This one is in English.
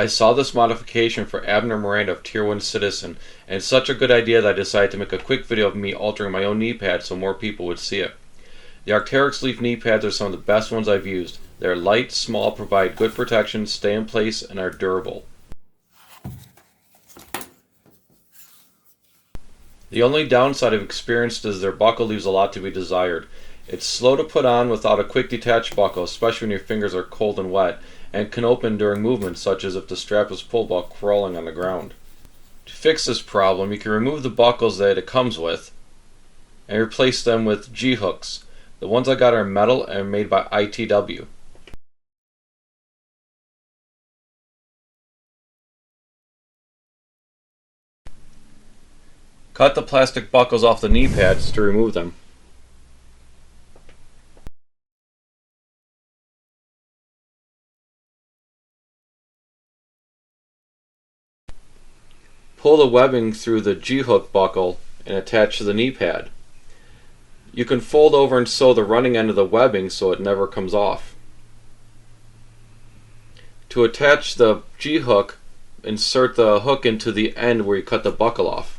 I saw this modification for Abner Miranda of Tier 1 Citizen, and it's such a good idea that I decided to make a quick video of me altering my own knee pad so more people would see it. The Arc'teryx Leaf knee pads are some of the best ones I've used. They're light, small, provide good protection, stay in place, and are durable. The only downside I've experienced is their buckle leaves a lot to be desired. It's slow to put on without a quick detach buckle, especially when your fingers are cold and wet, and can open during movements such as if the strap is pulled while crawling on the ground. To fix this problem, you can remove the buckles that it comes with and replace them with G-hooks. The ones I got are metal and made by ITW. Cut the plastic buckles off the knee pads to remove them. Pull the webbing through the G-hook buckle and attach to the knee pad. You can fold over and sew the running end of the webbing so it never comes off. To attach the G-hook, insert the hook into the end where you cut the buckle off.